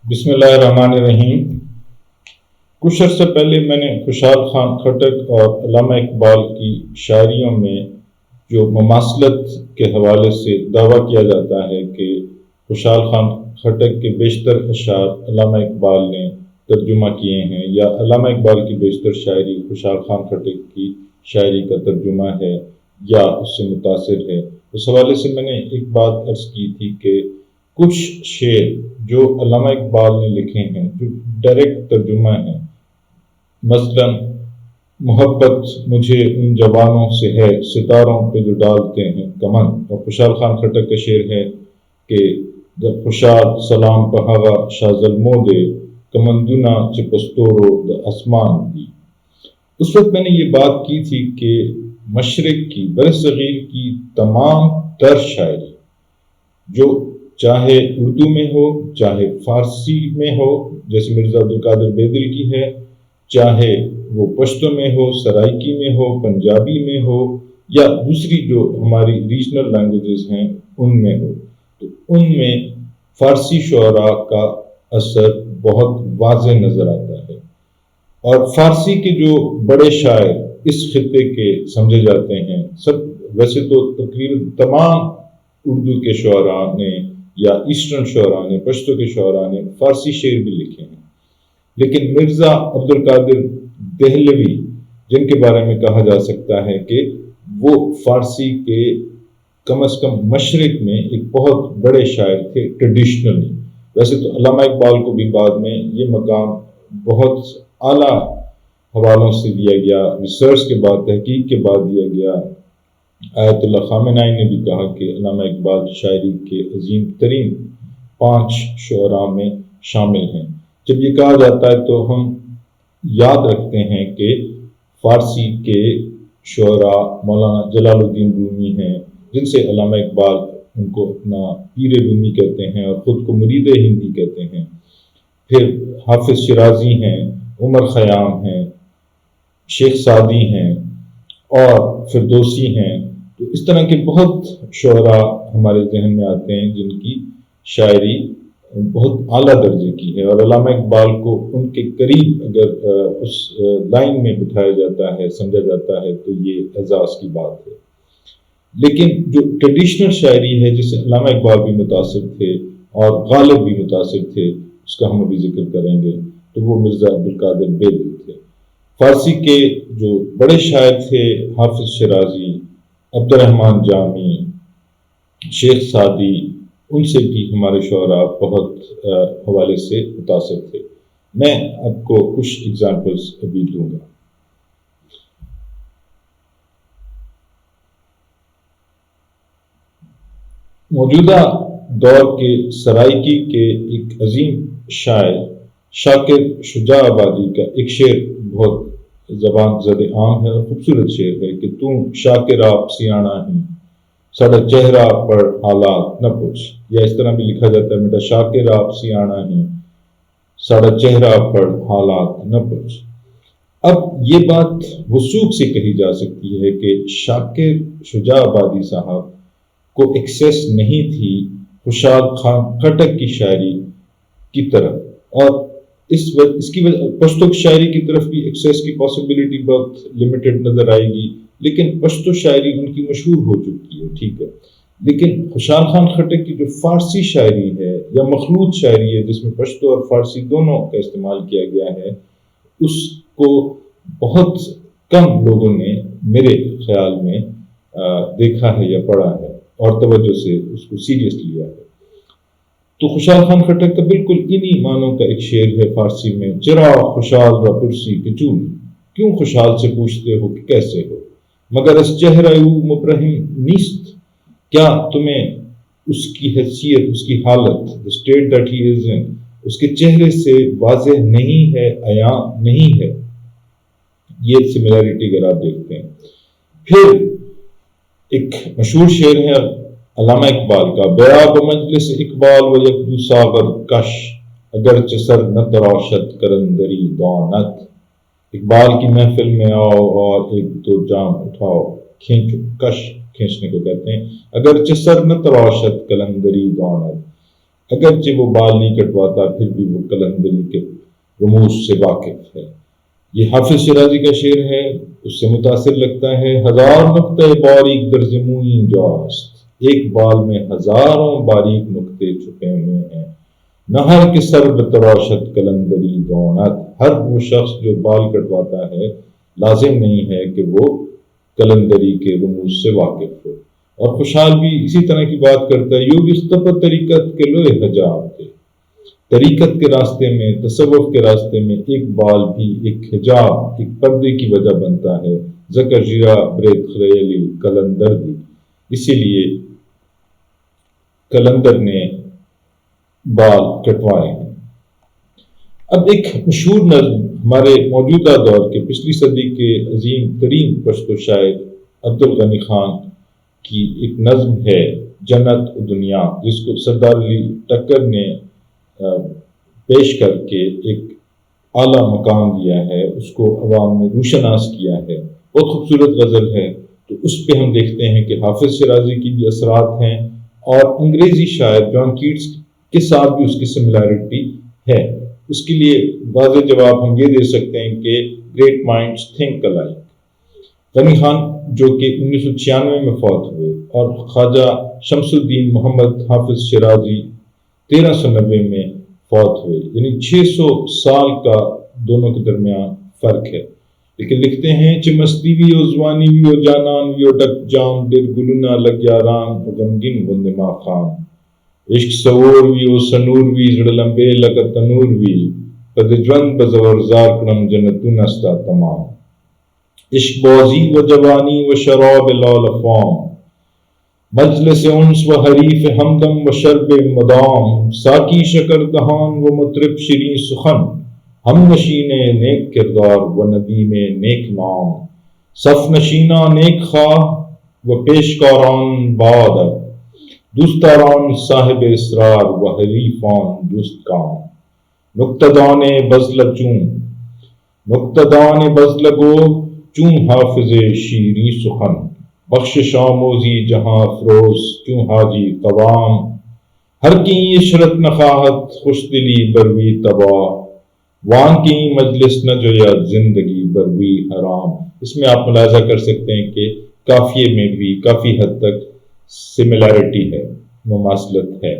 بسم اللہ الرحمن الرحیم۔ کچھ عرصے پہلے میں نے خوشحال خان خٹک اور علامہ اقبال کی شاعریوں میں جو مماثلت کے حوالے سے دعویٰ کیا جاتا ہے کہ خوشحال خان خٹک کے بیشتر اشعار علامہ اقبال نے ترجمہ کیے ہیں یا علامہ اقبال کی بیشتر شاعری خوشحال خان خٹک کی شاعری کا ترجمہ ہے یا اس سے متاثر ہے، اس حوالے سے میں نے ایک بات عرض کی تھی کہ کچھ شعر جو علامہ اقبال نے لکھے ہیں جو ڈائریکٹ ترجمہ ہیں، مثلا محبت مجھے ان جوانوں سے ہے ستاروں پہ جو ڈالتے ہیں کمن، اور خوشحال خان خٹک کا شعر ہے کہ جب خوشاد سلام پہاگا شازل مو دے کمندنا چپستورو د اسمان دی۔ اس وقت میں نے یہ بات کی تھی کہ مشرق کی برصغیر کی تمام تر شاعری جو چاہے اردو میں ہو چاہے فارسی میں ہو جیسے مرزا عبدالقادر بیدل کی ہے، چاہے وہ پشتو میں ہو سرائکی میں ہو پنجابی میں ہو یا دوسری جو ہماری ریجنل لینگویجز ہیں ان میں ہو، تو ان میں فارسی شعراء کا اثر بہت واضح نظر آتا ہے۔ اور فارسی کے جو بڑے شاعر اس خطے کے سمجھے جاتے ہیں، سب ویسے تو تقریباً تمام اردو کے شعراء نے یا ایسٹرن شعراء نے پشتو کے شعراء نے فارسی شعر بھی لکھے ہیں، لیکن مرزا عبدالقادر دہلوی جن کے بارے میں کہا جا سکتا ہے کہ وہ فارسی کے کم از کم مشرق میں ایک بہت بڑے شاعر تھے ٹریڈیشنلی۔ ویسے تو علامہ اقبال کو بھی بعد میں یہ مقام بہت اعلیٰ حوالوں سے دیا گیا، ریسرچ کے بعد تحقیق کے بعد دیا گیا۔ آیت اللہ خامنہ ای نے بھی کہا کہ علامہ اقبال شاعری کے عظیم ترین 5 شعراء میں شامل ہیں۔ جب یہ کہا جاتا ہے تو ہم یاد رکھتے ہیں کہ فارسی کے شعراء مولانا جلال الدین رومی ہیں، جن سے علامہ اقبال ان کو اپنا پیر رومی کہتے ہیں اور خود کو مرید ہندی کہتے ہیں۔ پھر حافظ شیرازی ہیں، عمر خیام ہیں، شیخ سعدی ہیں اور فردوسی ہیں۔ تو اس طرح کے بہت شعراء ہمارے ذہن میں آتے ہیں جن کی شاعری بہت اعلیٰ درجے کی ہے، اور علامہ اقبال کو ان کے قریب اگر اس لائن میں بٹھایا جاتا ہے سمجھا جاتا ہے تو یہ اعزاز کی بات ہے۔ لیکن جو ٹریڈیشنل شاعری ہے جس سے علامہ اقبال بھی متاثر تھے اور غالب بھی متاثر تھے، اس کا ہم ابھی ذکر کریں گے، تو وہ مرزا عبدالقادر بیدل تھے۔ فارسی کے جو بڑے شاعر تھے حافظ شیرازی، عبد الرحمن جامی، شیخ سعدی، ان سے بھی ہمارے شعراء بہت حوالے سے متاثر تھے۔ میں آپ کو کچھ ایگزامپلس ابھی دوں گا۔ موجودہ دور کے سرائکی کے ایک عظیم شاعر شاکر شجاع آبادی کا ایک شعر بہت زبان زد عام ہے اور خوبصورت شعر ہے کہ تم شاکر آپ سیاڑا ہی ساڑا چہرہ پر حالات نہ پوچھ، یا اس طرح بھی لکھا جاتا ہے میٹا شاکر آپ سیاڑا ہی ساڑا چہرہ پر حالات نہ پوچھ۔ اب یہ بات وثوق سے کہی جا سکتی ہے کہ شاکر شجاع آبادی صاحب کو ایکسیس نہیں تھی خوشحال خان خٹک کی شاعری کی طرف، اور اس کی وجہ پشتو کی شاعری کی طرف بھی ایکسیس کی پاسبلٹی بہت لمیٹڈ نظر آئے گی، لیکن پشتو شاعری ان کی مشہور ہو چکی ہے، ٹھیک ہے۔ لیکن خوشحال خان خٹک کی جو فارسی شاعری ہے یا مخلوط شاعری ہے جس میں پشتو اور فارسی دونوں کا استعمال کیا گیا ہے، اس کو بہت کم لوگوں نے میرے خیال میں دیکھا ہے یا پڑھا ہے اور توجہ سے اس کو سیریس لیا ہے۔ تو خوشحال خان خٹک کا بالکل انہی معنوں کا ایک شعر ہے فارسی میں، چرا خوشحال را پرسی کہ چون، کیوں خوشحال سے پوچھتے ہو کہ کیسے ہو، مگر اس چہرہ او مبرہم نیست، کیا تمہیں اس کی حیثیت اس کی حالت the state that he is in اس کے چہرے سے واضح نہیں ہے، عیاں نہیں ہے۔ یہ سملیرٹی اگر آپ دیکھتے ہیں۔ پھر ایک مشہور شعر ہے علامہ اقبال کا، بیاب مجلس اقبال و یکدو ساغر کش اگرچہ سر نہ تراشد کرندری دانت۔ اقبال کی محفل میں آؤ اور ایک دو جام اٹھاؤ، کھینچو، کش کھینچنے کو کہتے ہیں، اگرچہ سر نہ تراشد کلندری دانت، اگرچہ وہ بال نہیں کٹواتا پھر بھی وہ قلندری کے رموز سے واقف ہے۔ یہ حافظ شیرازی کا شعر ہے، اس سے متاثر لگتا ہے۔ ہزار نقطۂ باریک در زموئیں جاست، ایک بال میں ہزاروں باریک نقطے چھپے ہوئے ہیں۔ نہر کے سر بتراشت قلندری دونت، ہر وہ شخص جو بال کٹواتا ہے لازم نہیں ہے کہ وہ قلندری کے رموز سے واقف ہو۔ اور خوشحال بھی اسی طرح کی بات کرتا ہے۔ یوں استفت طریقت کے لوہ حجاب تھے، طریقت کے راستے میں، تصوف کے راستے میں ایک بال بھی ایک حجاب، ایک پردے کی وجہ بنتا ہے۔ ذکر جیرا برید خریلی قلندر دی، اسی لیے قلندر نے بال کٹوائے ہیں۔ اب ایک مشہور نظم ہمارے موجودہ دور کے پچھلی صدی کے عظیم ترین پشتو شاعر عبدالغنی خان کی ایک نظم ہے جنت و دنیا، جس کو سردار علی ٹکر نے پیش کر کے ایک اعلیٰ مقام دیا ہے، اس کو عوام میں روشناس کیا ہے۔ بہت خوبصورت غزل ہے۔ تو اس پہ ہم دیکھتے ہیں کہ حافظ شیرازی کی بھی اثرات ہیں اور انگریزی شاعر جان کیٹس کے ساتھ بھی اس کی سملیرٹی ہے۔ اس کے لیے واضح جواب ہم یہ دے سکتے ہیں کہ گریٹ مائنڈز تھنک الائک۔ غنی خان جو کہ 1996 میں فوت ہوئے اور خواجہ شمس الدین محمد حافظ شیرازی 1390 میں فوت ہوئے، یعنی 600 سال کا دونوں کے درمیان فرق ہے۔ لیکن لکھتے ہیں چمستی بھی و زوانی بھی و جانان بھی و ڈک جام در گلونا لگیا ران و غمگین وندما خان، عشق سور بھی و سنور بھی زڑ لمبے لگا تنور بھی قد جوند بزور زار کرم جنتون استا تمام، عشق بازی و جوانی و شراب لال فام، مجلس انس و حریف ہمدم و شرب مدام، ساکی شکر دہان و مطرب شیریں سخن، ہم نشین نیک کردار و ندیم نیک نام، صف نشینہ نیک خواہ و پیشکاران بادر، دوستداران صاحب اسرار و حریفان دوست کام، نکتدان بزلگو چون حافظ شیریں سخن، بخشش آموزی جہاں افروز چون حاجی قوام، ہر کی عشرت نخواہت خوش دلی بروی تباہ، وان کی مجلس نہ جوید زندگی بروی حرام۔ اس میں آپ ملاحظہ کر سکتے ہیں کہ قافیے میں بھی کافی حد تک سملیرٹی ہے، مماثلت ہے۔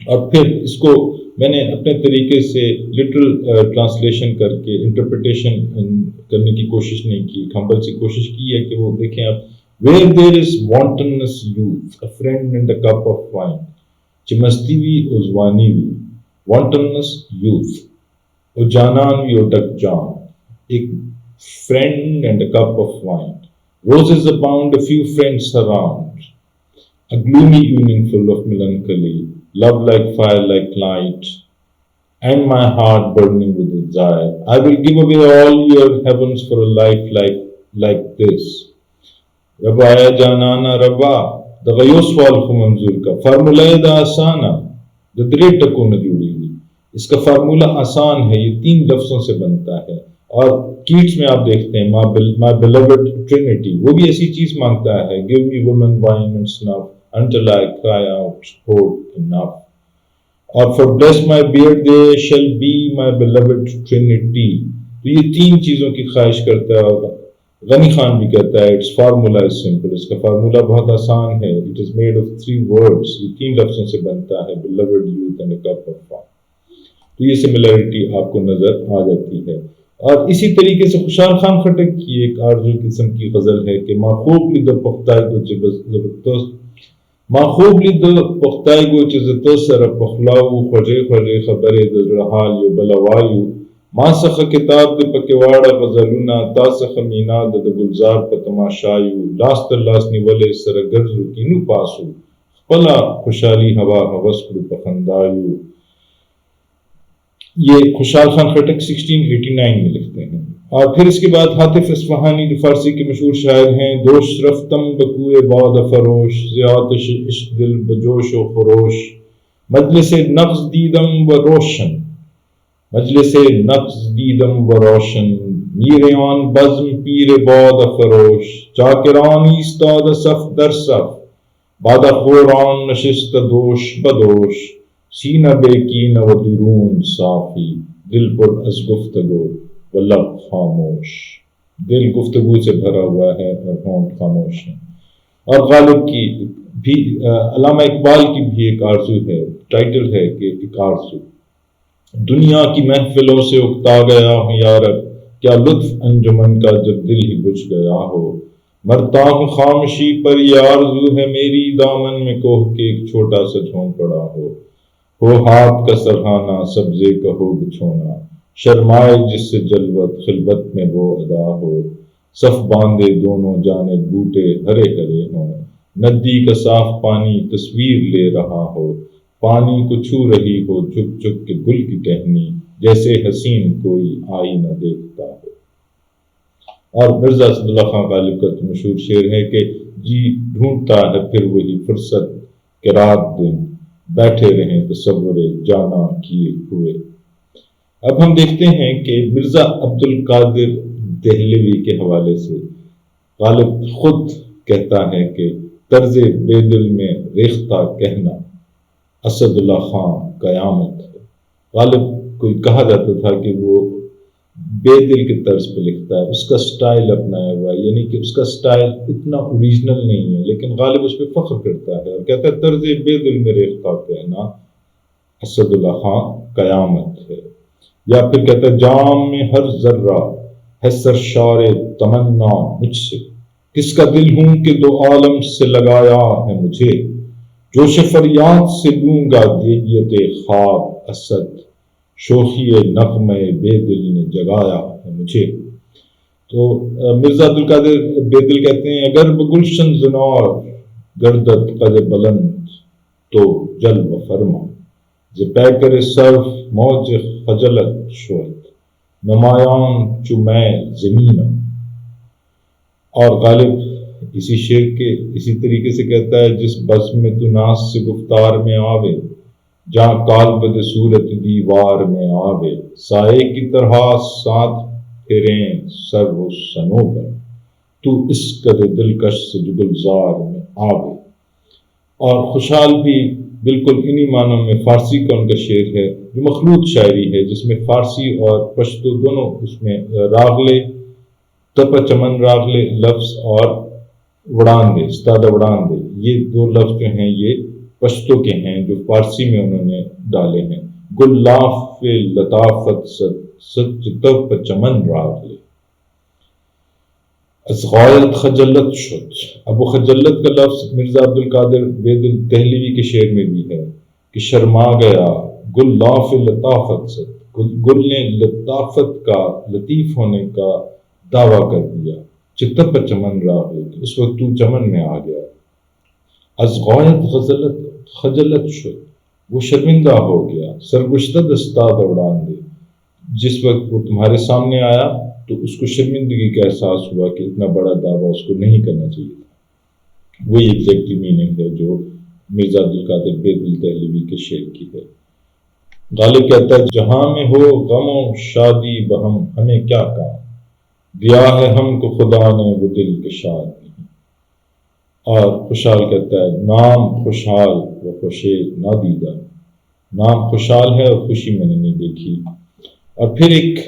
اور پھر اس کو میں نے اپنے طریقے سے لٹرل ٹرانسلیشن کر کے انٹرپریٹیشن کرنے کی کوشش نہیں کی، ہمبل سی کوشش کی ہے کہ وہ دیکھیں آپ where there is wantonness youth, a friend and a cup of wine، چمستی بھی عزوانی بھی، wantonness youth، اور جانان بھی اور ڈک جان، ایک friend and a cup of wine، roses abound, a few friends surround، a gloomy evening full of melancholy، love like fire like light، and my heart burning with desire، I will give away all your heavens for a life like this۔ ربا یا جانانا ربا دغیو سوال خو منظور کا formula دا آسانا ددرے ٹکو نہ جڑی ہوئی، اس کا فارمولہ آسان ہے، یہ 3 لفظوں سے بنتا ہے۔ اور کیٹس میں آپ دیکھتے ہیں my beloved Trinity، وہ بھی ایسی چیز مانگتا ہے give me woman wine and snuff until I cry out hold enough، اور for bless my beard they shall be my beloved Trinity۔ تو یہ 3 چیزوں کی خواہش کرتا ہے۔ غنی خان بھی کہتا ہے اٹس فارمولا از سمپل، اس کا فارمولا بہت آسان ہے، it is made of 3 words، یہ 3 لفظوں سے بنتا ہے beloved youth and a cup of wine۔ تو یہ سملیرٹی آپ کو نظر آ جاتی ہے۔ اور اسی طریقے سے خوشحال خان خٹک کی ایک آرزو قسم کی غزل ہے کہ ماخوب لید پختائگو چزتو سر پخلاو خوجے خوجے خبر دزرحال یو بلوایو، ما سخ کتاب د پکواڑا غزلونا تا سخ میناد د گلزار په تماشایو، لاس تر لاس نیولې سره ګرځو کینو پاسو، خپله خوشحالی ہوا ہوس کړو په خندایو۔ یہ خوشحال خان خٹک 1689 میں لکھتے ہیں۔ اور پھر اس کے بعد حاطف اصفہانی جو فارسی کے مشہور شاعر ہیں، دوش رفتم بکوئے باد فروش، زیاتش عشق دل بجوش و خروش، مجلس نغز دیدم و روشن، مجلس نغز دیدم و روشن، میریان بزم پیر باد فروش، چاکران ایستاد صف در صف، باد خوران نشست دوش بدوش، سینہ بے کین و درون صافی، دل پر از گفتگو و لب خاموش، دل گفتگو سے بھرا ہوا ہے اور ہونٹ خاموش ہے۔ اور غالب کی بھی علامہ اقبال کی بھی ایک آرزو ہے، ٹائٹل ہے کہ ایک آرزو، دنیا کی محفلوں سے اکتا گیا ہوں یارب، کیا لطف انجمن کا جب دل ہی بجھ گیا ہو، مرتا ہوں خاموشی پر یہ آرزو ہے میری، دامن میں کوہ کے ایک چھوٹا سا جھونک پڑا ہو ہاتھ کا سرہانا سبزے کا ہو بچھونا، شرمائے جس سے جلوت خلوت میں وہ ادا ہو، صف باندھے دونوں جانب بوٹے ہرے ہرے ہوں، ندی کا صاف پانی تصویر لے رہا ہو، پانی کو چھو رہی ہو چپ چپ کے گل کی ٹہنی، جیسے حسین کوئی آئینہ دیکھتا ہو۔ اور مرزا اسد اللہ خان غالب کا تو مشہور شعر ہے کہ جی ڈھونڈتا ہے پھر وہی فرصت کہ رات دن بیٹھے رہیں تصور جانا کیے ہوئے۔ اب ہم دیکھتے ہیں کہ مرزا عبد القادر دہلوی کے حوالے سے غالب خود کہتا ہے کہ طرز بے دل میں ریختہ کہنا اسد اللہ خان قیامت ہے۔ غالب کو کہا جاتا تھا کہ وہ بے دل کے طرز پہ لکھتا ہے، اس کا سٹائل اپنایا ہوا ہے، یعنی کہ اس کا سٹائل اتنا اوریجنل نہیں ہے، لیکن غالب اس پہ فخر کرتا ہے اور کہتا ہے طرز بے دل میں ریختہ کہنا اسد اللہ خان قیامت ہے۔ یا پھر کہتا ہے جام میں ہر ذرہ ہے سرشار تمنا مجھ سے، کس کا دل ہوں کہ دو عالم سے لگایا ہے مجھے، جوش فریاد سے لوں گا دیت خواب اسد، شوخی نغمے بے دل نے جگایا ہے مجھے۔ تو مرزا عبد القادر بے دل کہتے ہیں اگر بگلشن زنار گردت قد بلند تو جل و فرما، ز پیکر صرف موج خجلت شد نمایان چو میں زمینہ۔ اور غالب اسی شعر کے اسی طریقے سے کہتا ہے جس بزم میں تو ناز سے گفتار میں آوے، جہاں کالبد صورت دیوار میں آوے، سائے کی طرح ساتھ پھریں سر و صنوبر، تو اس قدر دلکش سے جو گلزار میں آوے۔ اور خوشحال بھی بالکل انہی معنوں میں فارسی کا ان کا شعر ہے جو مخلوط شاعری ہے، جس میں فارسی اور پشتو دونوں اس میں راغلے تپا چمن راغلے لفظ اور وڑان دے استادہ وڑان دے، یہ دو لفظ جو ہیں یہ پشتو کے ہیں جو فارسی میں انہوں نے ڈالے ہیں۔ گل لاف لطافت سچ تپ چمن راغلے، از غایت خجلت شد۔ اب وہ خجلت کا لفظ مرزا عبد القادر بے دل دہلوی کے شعر میں بھی ہے کہ شرما گیا گل لاف لطافت سے، گل نے لطافت کا لطیف ہونے کا دعویٰ کر دیا، چتپ چمن راغلے، اس وقت تو چمن میں آ گیا، از غایت خجلت شد، وہ شرمندہ ہو گیا، سرگشتہ دستہ دوڑان دے، جس وقت وہ تمہارے سامنے آیا تو اس کو شرمندگی کا احساس ہوا کہ اتنا بڑا دعویٰ اس کو نہیں کرنا چاہیے تھا۔ وہی ایگزیکٹلی میننگ ہے جو مرزا عبد القادر بے دل دہلوی کے شعر کی ہے۔ غالب کہتا ہے جہاں میں ہو غم و شادی بہم ہمیں کیا کام، دیا ہے ہم کو خدا نے وہ دل کے شاد نہیں۔ اور خوشحال کہتا ہے نام خوشحال و خوشے نادیدہ، نام خوشحال ہے اور خوشی میں نے نہیں دیکھی۔ اور پھر ایک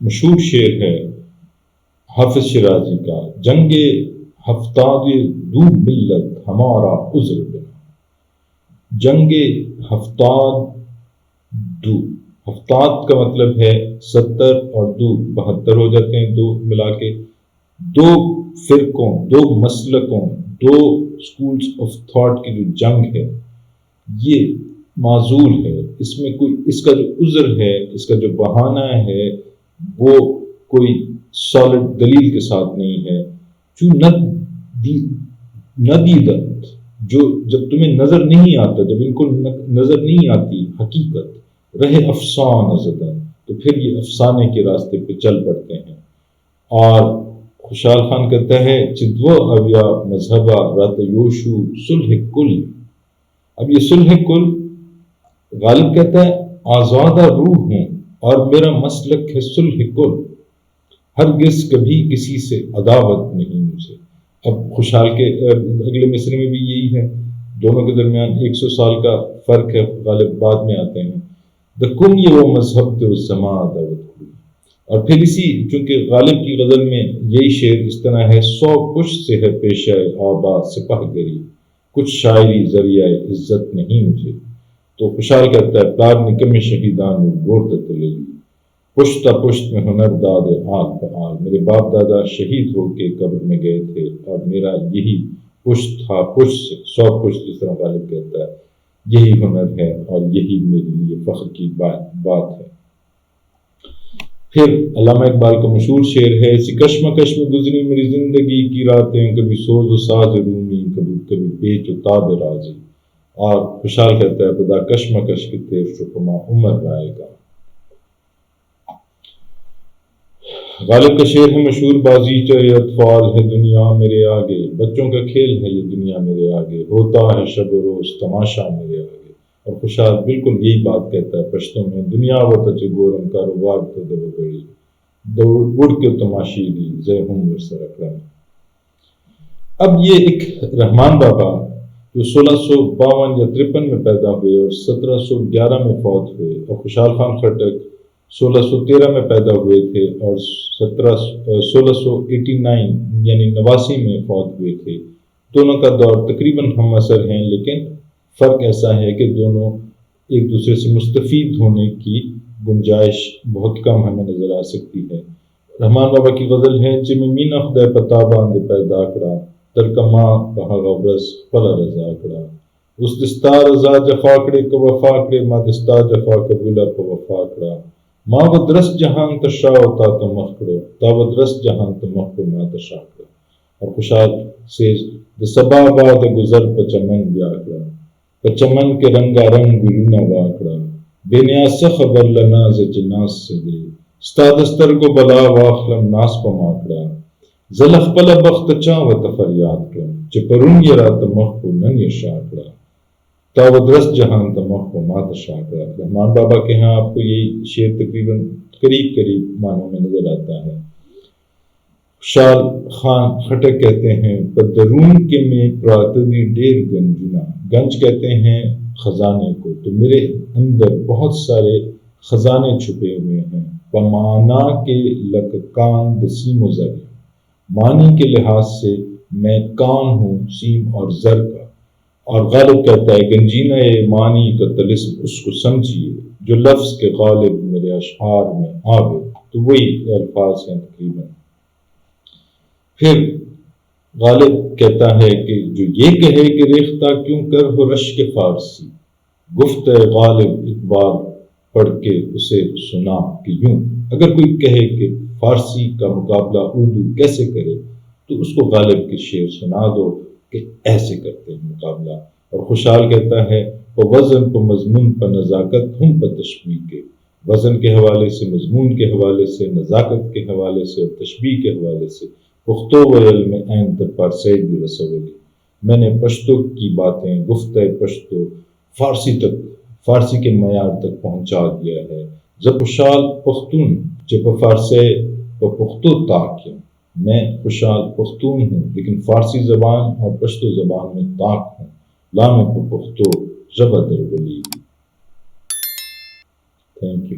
مشہور شعر ہے حافظ شیرازی کا، جنگ ہفتاد دو ملت ہمارا عذر بنا، جنگ ہفتاد دو، ہفتاد کا مطلب ہے 70 اور 2 72 ہو جاتے ہیں، دو ملا کے، دو فرقوں، دو مسلکوں، دو سکولز آف تھاٹ کی جو جنگ ہے یہ معذور ہے، اس میں کوئی اس کا جو عذر ہے، اس کا جو بہانہ ہے وہ کوئی سالڈ دلیل کے ساتھ نہیں ہے۔ جو ندیدت، جو جب تمہیں نظر نہیں آتا، جب ان کو نظر نہیں آتی حقیقت، رہے افسانہ زدن، تو پھر یہ افسانے کے راستے پہ چل پڑتے ہیں۔ اور خوشحال خان کہتا ہے چدو اویا مذہبہ رات یوشو صلح کل، اب یہ صلح کل غالب کہتا ہے آزادہ روح ہوں اور میرا مسلک ہے صلح کل، ہرگز کبھی کسی سے عداوت نہیں مجھے۔ اب خوشحال کے اگلے مصرے میں بھی یہی ہے دونوں کے درمیان 100 سال کا فرق ہے، غالب بعد میں آتے ہیں۔ دکم یہ وہ مذہب تو سما دعوت ہوئی۔ اور پھر اسی چونکہ غالب کی غزل میں یہی شعر اس طرح ہے، 100 پشت سے ہے پیشہ آبا سپہ گری، کچھ شاعری ذریعہ عزت نہیں مجھے۔ تو خوشحال کہتا ہے، پلار نکم شہیدان گور تللی، پشت پشت میں ہنر داد آگ بآگ، میرے باپ دادا شہید ہو کے قبر میں گئے تھے اور میرا یہی پشت تھا، پشت سے 100 پشت، جس طرح غالب کہتا ہے، یہی ہنر ہے اور یہی میرے لیے فخر کی بات ہے۔ پھر علامہ اقبال کا مشہور شعر ہے، اسی کشمکش میں گزری میری زندگی کی راتیں، کبھی سوز و ساز رومی، کبھی پیچ و تاب رازی۔ اور خوشحال کہتا ہے، بدا کشمکش کے تیر شکما عمر رائے گا۔ غالب کا شعر ہے مشہور، بازیچہ اطفال ہے دنیا میرے آگے، بچوں کا کھیل ہے یہ دنیا میرے آگے، ہوتا ہے شب و روز تماشا میرے آگے۔ اور خوشحال بالکل یہی بات کہتا ہے پشتوں میں، دنیا و تچ گورم کاروبار تو دب گڑی، دوڑ کے تماشی دی زے ہم ورسر اکرم۔ اب یہ ایک رحمان بابا جو 1652 یا 53 میں پیدا ہوئے اور 1711 میں فوت ہوئے، اور خوشحال خان خٹک 1613 میں پیدا ہوئے تھے اور 1689 یعنی 89 میں فوت ہوئے تھے۔ دونوں کا دور تقریباً ہم عصر ہیں، لیکن فرق ایسا ہے کہ دونوں ایک دوسرے سے مستفید ہونے کی گنجائش بہت کم ہمیں نظر آ سکتی ہے۔ رحمان بابا کی غزل ہے، چمینا خدے پتا باندھ پیدا کرا، ترکما بہا غورس پلا رضا کرا، اس دستا رضا جفا کڑے کو وفا کڑے، ما دستا جفا قبولہ کو وفا کرا، ماں و درست جہان تشا ہوتا تو مخ کرو، تا و درست جہان تو مخ کو ما تشا کرو۔ اور خوشحال سے دسبا باد گزر پچمن بیا کرا، پچمن کے رنگا رنگ گلونا واکڑا، بے نیاز سے خبر لنا زچ ناس سے دے، ستا دستر کو بلا واخلم ناس پماکڑا، زلف پلا بخت چاں و تفریاد کرم، چپرون یرا تمخ کو نن یشاکڑا، تا و درست جہان تمخ کو مات شاکڑا۔ رحمان بابا کے ہاں آپ کو یہی شعر تقریباً قریب معنوں میں نظر آتا ہے۔ خوشحال خان خٹک کہتے ہیں، بدرون کے میں پراتدی ڈیر گنجنا، گنج کہتے ہیں خزانے کو، تو میرے اندر بہت سارے خزانے چھپے ہوئے ہیں۔ پمانا کے لک کان دسیم و زر، معنی کے لحاظ سے میں کان ہوں سیم اور زر کا۔ اور غالب کہتا ہے، گنجینہ معنی کا طلسم اس کو سمجھیے جو لفظ کے غالب میرے اشعار میں آوے، تو وہی الفاظ ہیں تقریباً۔ پھر غالب کہتا ہے کہ جو یہ کہے کہ ریختہ کیوں کر ہو رشک فارسی، گفت غالب ایک بار پڑھ کے اسے سنا کہ یوں، اگر کوئی کہے کہ فارسی کا مقابلہ اردو کیسے کرے تو اس کو غالب کے شعر سنا دو کہ ایسے کرتے ہیں مقابلہ۔ اور خوشحال کہتا ہے، وزن پہ مضمون پہ نزاکت ہم پہ تشبیہ کے، وزن کے حوالے سے، مضمون کے حوالے سے، نزاکت کے حوالے سے اور تشبیہ کے حوالے سے پختو و علم عین تر پارسید بھی رسولی، میں نے پشتو کی باتیں گفتہ پشتو فارسی تک، فارسی کے معیار تک پہنچا دیا ہے۔ جب خوشحال پختون جب فارسی و پختو تاک، میں خوشحال پختون ہوں لیکن فارسی زبان اور پشتو زبان میں تاک ہوں، لامِ پختو ژبہ در ولی۔ Thank you.